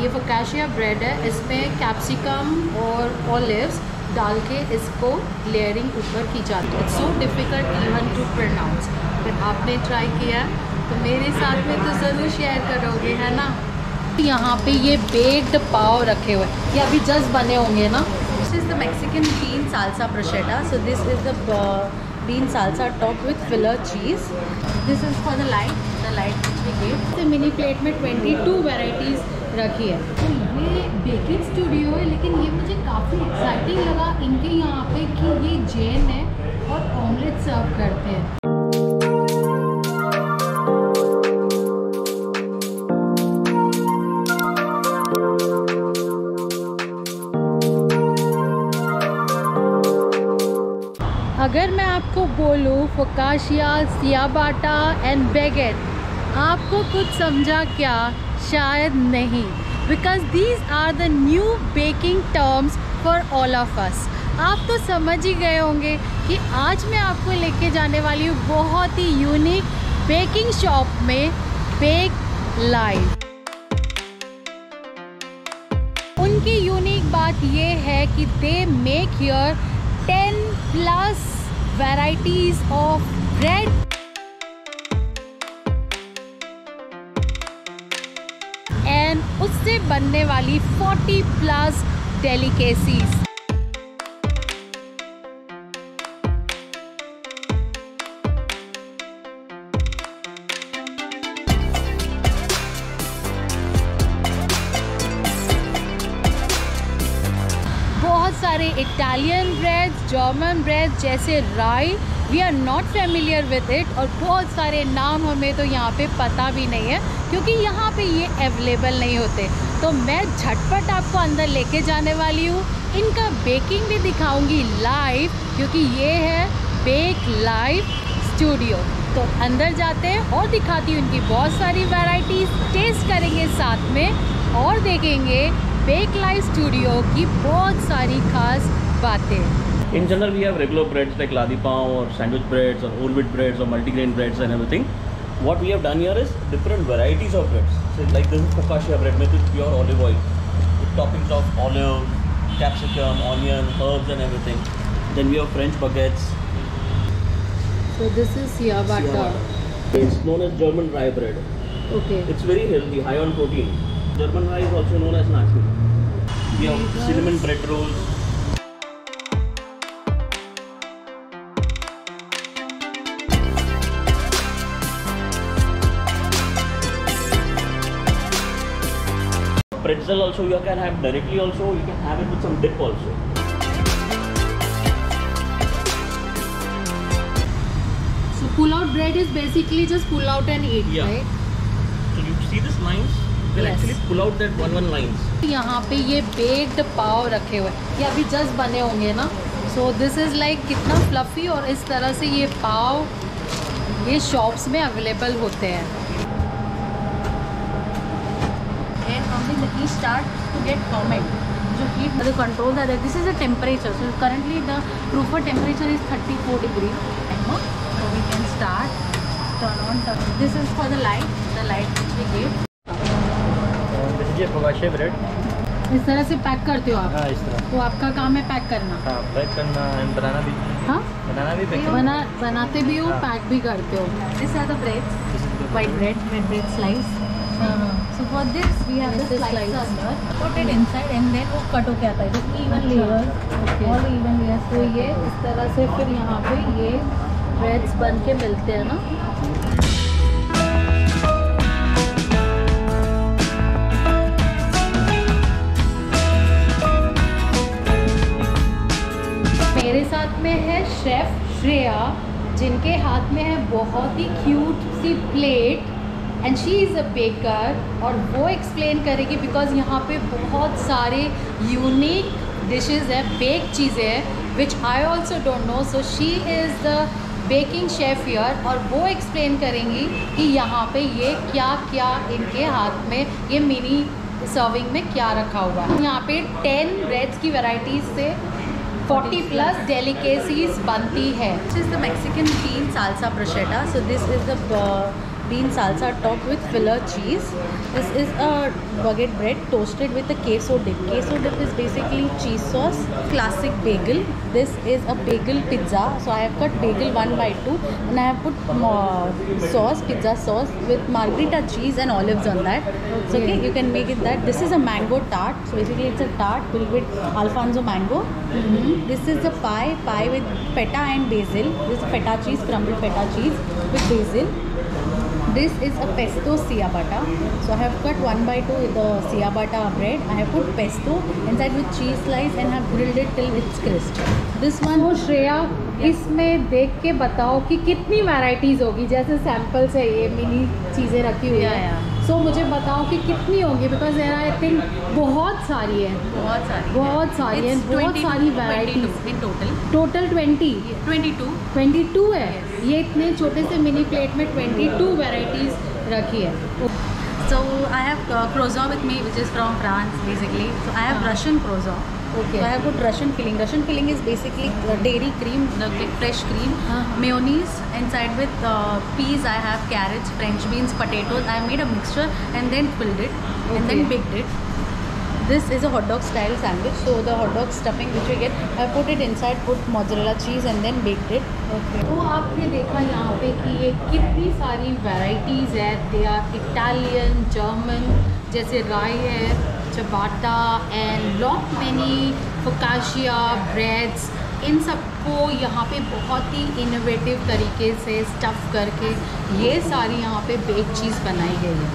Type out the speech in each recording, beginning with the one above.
ये focaccia bread है, इसमें कैप्सिकम और ऑलिव्स डाल के इसको लेयरिंग ऊपर की जाती है। So difficult even to pronounce. अगर आपने ट्राई किया तो मेरे साथ में तो ज़रूर शेयर करोगे, है ना। यहाँ पे ये बेक्ड पाव रखे हुए, ये अभी जस्ट बने होंगे ना। This is the Mexican bean salsa bruschetta. So this is the bean salsa topped with filler cheese. This is for the light which we gave. तो मिनी प्लेट में 22 वैरायटीज़ रखी है। तो ये बेकिंग स्टूडियो है, लेकिन ये मुझे काफ़ी एक्साइटिंग लगा इनके यहाँ पे कि ये जैन है और ऑमलेट सर्व करते हैं। अगर मैं आपको बोलूँ फोकाशिया, सियाबाटा एंड बेगेट, आपको कुछ समझा क्या? शायद नहीं, because these are the new baking terms for all of us. आप तो समझ ही गए होंगे कि आज मैं आपको लेके जाने वाली हूँ बहुत ही यूनिक बेकिंग शॉप में, बेक लाइफ। उनकी यूनिक बात ये है कि they make here 10+ varieties of bread and उससे बनने वाली 40+ delicacies। बहुत सारे इटालियन ब्रेड, जर्मन ब्रेड जैसे rye, we are not familiar with it, और बहुत सारे नाम हमें तो यहाँ पे पता भी नहीं है क्योंकि यहाँ पे ये अवेलेबल नहीं होते। तो मैं झटपट आपको अंदर लेके जाने वाली हूँ, इनका बेकिंग भी दिखाऊंगी लाइव, क्योंकि ये है बेक लाइव स्टूडियो। तो अंदर जाते हैं और दिखाती हूँ इनकी बहुत सारी वैरायटीज़, टेस्ट करेंगे साथ में और देखेंगे बेक लाइव स्टूडियो की बहुत सारी खास बातें। In general, we have regular breads like ladi pav or sandwich breads or whole wheat breads or multigrain breads and everything. What we have done here is different varieties of breads. So like this is focaccia bread made with pure olive oil, with toppings of olive, capsicum, onion, herbs and everything. Then we have French baguettes. So this is ciabatta. It's known as German rye bread. Okay. It's very healthy, high on protein. German rye is also known as nasi. We have cinnamon bread rolls. Pretzel also you can have directly also, you can have it with some dip also. So pull out bread is basically just pull out and eat, Yeah. right? So you see these lines? We'll Yes. actually pull out that one lines. यहाँ पे ये baked पाव रखे हुए, ये अभी just बने होंगे ना। सो दिस इज़ लाइक कितना फ्लफ़ी, और इस तरह से ये पाव ये शॉप्स में अवेलेबल होते हैं। एंड हमने ही स्टार्ट टू गेट फॉर्मेट, जो हीट द कंट्रोल है, this is the temperature. So currently the proofer temperature is 34 degree. So we can start turn on. This is for the light which we give. ये focaccia bread इस तरह से pack करते हो आप? हाँ, इस तरह। तो आपका काम है पैक करना? हाँ, पैक करना एंड बनाना भी। हाँ, बनाना भी, पैक बनाते भी हो, हाँ। पैक भी करते हो। This are the breads, white bread slice. So for this we have the slice under, put it inside and then वो कट होके आता है, just even layer, all even layers। तो ये इस तरह से फिर यहाँ पे ये ब्रेड्स बन के मिलते हैं ना। मेरे साथ में है शेफ श्रेया, जिनके हाथ में है बहुत ही क्यूट सी plate, and she is a baker, और वो एक्सप्लेन करेगी बिकॉज यहाँ पे बहुत सारे यूनिक डिशेस हैं, बेक चीज़ें हैं which I also don't know. So she is the baking chef here, और वो एक्सप्लेन करेंगी कि यहाँ पे ये क्या क्या इनके हाथ में ये मिनी सर्विंग में क्या रखा हुआ है। यहाँ पे 10 ब्रेड्स की वैराइटीज़ से 40+ delicacies बनती है। This is the Mexican bean salsa bruschetta. So this is the bean salsa topped with filler cheese. This is a baguette bread toasted with a queso dip. Queso dip is basically cheese sauce. Classic bagel. This is a bagel pizza. So I have cut bagel 1/2 and I have put sauce, pizza sauce with margherita cheese and olives on that. So okay, you can make it that. This is a mango tart. So basically it's a tart filled with Alfonso mango. This is a pie with feta and basil. This is feta cheese, crumbled feta cheese with basil. This is a pesto ciabatta. So I have cut 1/2 the ciabatta bread. I have put pesto inside with cheese slice and have grilled it till it's crisp. This one. तो श्रेया, इसमें देख के बताओ कि कितनी varieties होगी, जैसे samples है ये मिनी चीज़ें रखी हुई है। सो मुझे बताओ कि कितनी होगी, बिकॉज देयर आई थिंक बहुत सारी है, बहुत सारी है, बहुत सारी वैराइटीज in total. टोटल 22 है। ये इतने छोटे से मिनी प्लेट में 22 वैराइटीज़ रखी है। So I have croissant with me, which is from France basically. So I have Russian croissant. Okay. So I have put Russian filling. Russian filling is basically dairy cream, the fresh cream, mayonnaise inside with peas. I have carrots, French beans, potatoes. I made a mixture and then filled it and then baked it. This is a hot dog style sandwich. So the hot dog stuffing which we get, I put it inside, put mozzarella cheese and then baked it. तो आपने देखा यहाँ पे कि ये कितनी सारी varieties है। दे आर इटालियन, जर्मन, जैसे राई है, ciabatta and lot many focaccia breads। इन सबको यहाँ पे बहुत ही इनोवेटिव तरीके से स्टफ़ करके ये सारी यहाँ पे बेक चीज़ बनाई गई है।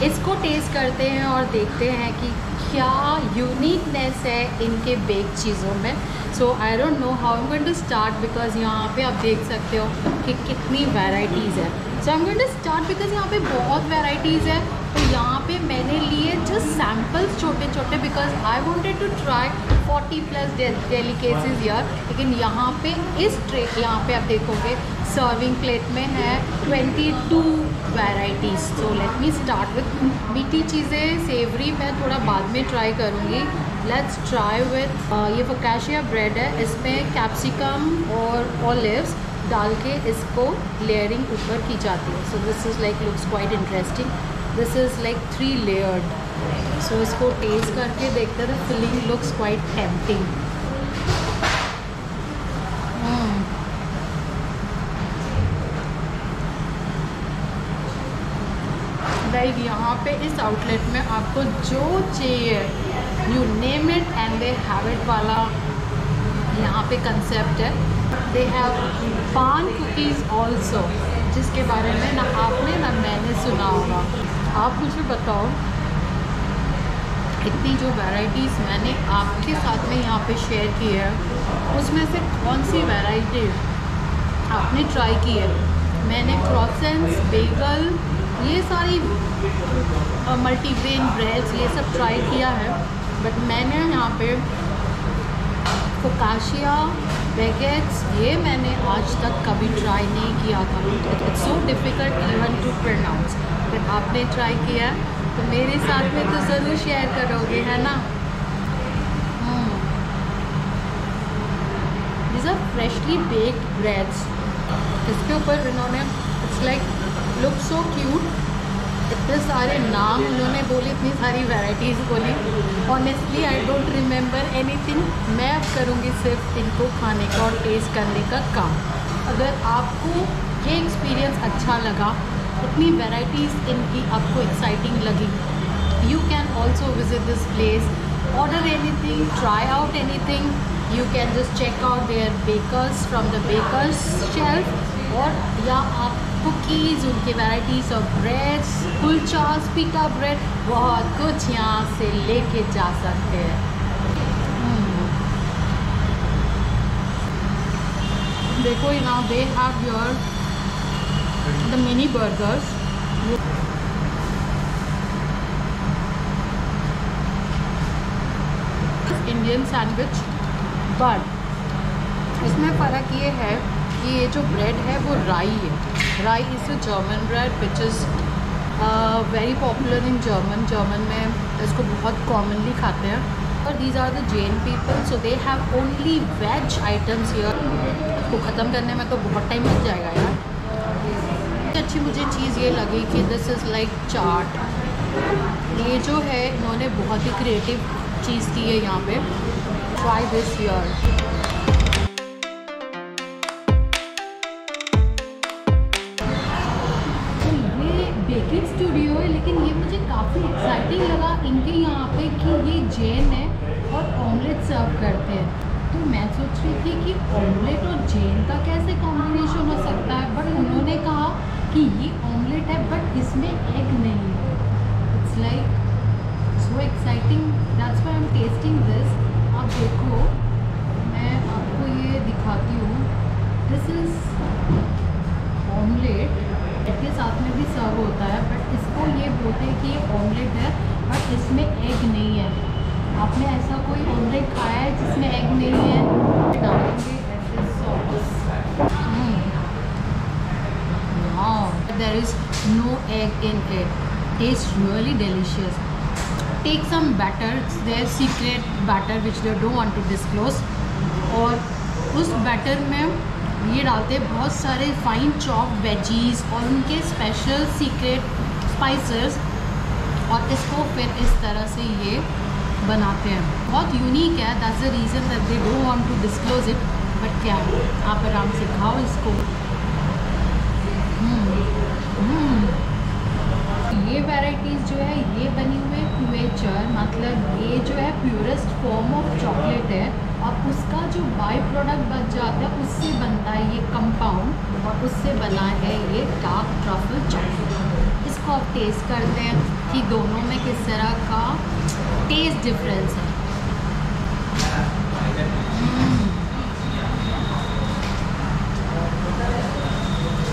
इसको टेस्ट करते हैं और देखते हैं कि क्या यूनिकनेस है इनके बेक चीज़ों में। So I don't know how I am going to start, because यहाँ पे आप देख सकते हो कि कितनी वैराइटीज़ है। So I am going to start because यहाँ पे बहुत वैराइटीज़ है। तो यहाँ पे मैंने लिए जस्ट सैम्पल्स छोटे छोटे, because I wanted to try 40+ delicacies यार। लेकिन यहाँ पे इस ट्रे, यहाँ पे आप देखोगे सर्विंग प्लेट में है 22 varieties. So let me start with मीठी चीज़ें, सेवरी मैं थोड़ा बाद में ट्राई करूँगी। लेट्स ट्राई विथ ये फोकाशिया ब्रेड है, इसमें कैप्सिकम और ऑलिव्स डाल के इसको लेयरिंग ऊपर की जाती है। So this is like looks quite interesting. This is like 3 layered. So इसको टेस्ट करके देखते हैं। The filling looks quite tempting. Like यहाँ पे इस आउटलेट में आपको जो चाहिए, you name it and they have it वाला यहाँ पे कंसेप्ट है। They have paan cookies also, जिसके बारे में ना आपने ना मैंने सुना होगा। आप मुझे बताओ, इतनी जो वैराइटीज़ मैंने आपके साथ में यहाँ पे शेयर की है, उसमें से कौन सी वैराइटी आपने ट्राई की है? मैंने क्रॉसेंट्स, बेगल, ये सारी मल्टीग्रेन ब्रेड्स ये सब ट्राई किया है, बट मैंने यहाँ पे फोकाशिया बैगेट्स ये मैंने आज तक कभी ट्राई नहीं किया था। It's so difficult even to pronounce. But आपने ट्राई किया तो मेरे साथ में तो ज़रूर शेयर करोगे, है ना? These are freshly baked breads। इसके ऊपर इन्होंने it's like look so cute. इतने सारे नाम उन्होंने बोले, इतनी सारी वैराइटीज़ बोली। Honestly I don't remember anything. मैं अब करूँगी सिर्फ इनको खाने का और टेस्ट करने का काम। अगर आपको ये एक्सपीरियंस अच्छा लगा, इतनी वैराइटीज़ इनकी आपको एक्साइटिंग लगी, you can also visit this place, order anything, try out anything. You can just check out their bakers from the bakers shelf, और या आप कुकीज़, उनके वैराइटीज़ ऑफ ब्रेड्स, कुलचास, पीटा ब्रेड, बहुत कुछ यहाँ से लेके जा सकते हैं। देखो now they have your the mini burgers। Indian sandwich, but इसमें फ़र्क ये है कि ये जो ब्रेड है वो राई है। Rye is a German bread which is very popular in German में इसको बहुत कॉमनली खाते हैं। और these are the Jain people, so they have only veg items here. इसको ख़त्म करने में तो बहुत टाइम लग जाएगा यार। सबसे अच्छी मुझे चीज़ ये लगी कि दिस इज़ लाइक चाट। ये जो है इन्होंने बहुत ही क्रिएटिव चीज़ की है यहाँ पे। Try this year. Baking studio है, लेकिन ये मुझे काफ़ी एक्साइटिंग लगा इनके यहाँ पे कि ये जैन है और ऑमलेट सर्व करते हैं। तो मैं सोच रही थी कि ऑमलेट और जैन का कैसे कॉम्बिनेशन हो सकता है, बट उन्होंने कहा कि ये ऑमलेट है बट इसमें एग नहीं है। It's like so exciting, that's why I am testing this. अब देखो मैं आपको ये दिखाती हूँ, दिस इज़ ऑमलेट के साथ में भी सर्व होता है, बट इसको ये बोलते हैं कि ये ऑमलेट है बट इसमें एग नहीं है। आपने ऐसा कोई ऑमलेट खाया है जिसमें एग नहीं है? डालेंगे ऐसे sauce. There is no egg in it, taste really delicious. Take some batter, there secret batter which they don't want to disclose, और उस बैटर में ये डालते हैं बहुत सारे फाइन चॉप वेजीज और उनके स्पेशल सीक्रेट स्पाइसेस, और इसको फिर इस तरह से ये बनाते हैं। बहुत यूनिक है, that's the reason that they don't want to disclose it, but क्या आप आराम से खाओ इसको। ये वैराइटीज़ जो है ये बनी हुई है क्वेचर, मतलब ये जो है प्योरेस्ट फॉर्म ऑफ चॉकलेट है, और उसका जो बाई प्रोडक्ट बच जाता है उससे बनता है ये कंपाउंड, और उससे बना है ये डार्क ट्रफल चॉकलेट। इसको आप टेस्ट करते हैं कि दोनों में किस तरह का टेस्ट डिफरेंस है।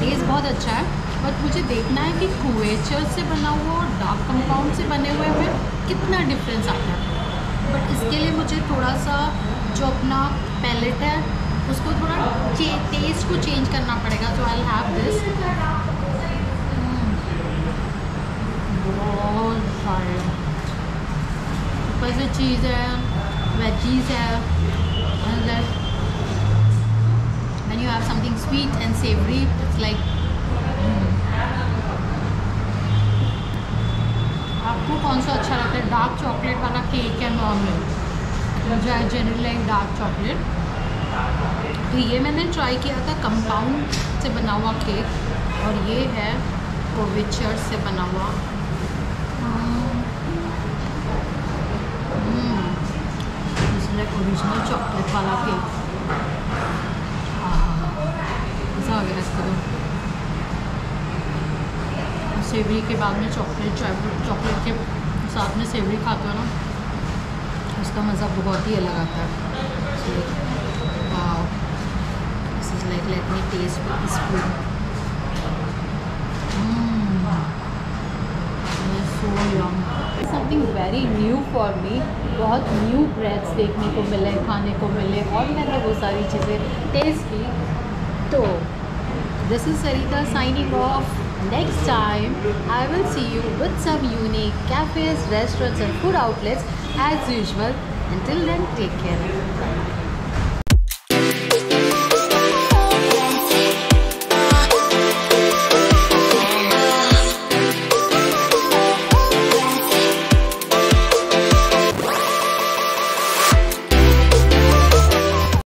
टेस्ट बहुत अच्छा है, बट मुझे देखना है कि क्वेचर से बना हुआ और डार्क कंपाउंड से बने हुए में कितना डिफरेंस आता है। बट इसके लिए मुझे थोड़ा सा जो अपना पैलेट है उसको थोड़ा टेस्ट को चेंज करना पड़ेगा। सो आई विल हैव दिस। बहुत सारे ऊपर से चीज़ है, वेजीज है, and then when you have something sweet and savory, it's like आपको कौन सा अच्छा लगता है, डार्क चॉकलेट वाला केक या नॉर्मल? मुझे I generally like dark chocolate. तो ये मैंने ट्राई किया था कंपाउंड से बना हुआ केक, और ये है क्वेचर से बना हुआ। लाइक ओरिजिनल चॉकलेट वाला केक। ऐसा हो गया इसको तो सेवरी के बाद में चॉकलेट के साथ में सेवरी खाते हो ना, उसका मज़ा बहुत ही अलग आता है। Wow, this is like let me taste this food. So yum, something very new for me. बहुत न्यू ब्रेड्स देखने को मिले, खाने को मिले, और मैंने वो सारी चीज़ें टेस्ट की। तो this is Sarita signing off. Next time I will see you with some unique cafes, restaurants and food outlets as usual. Until then, take care.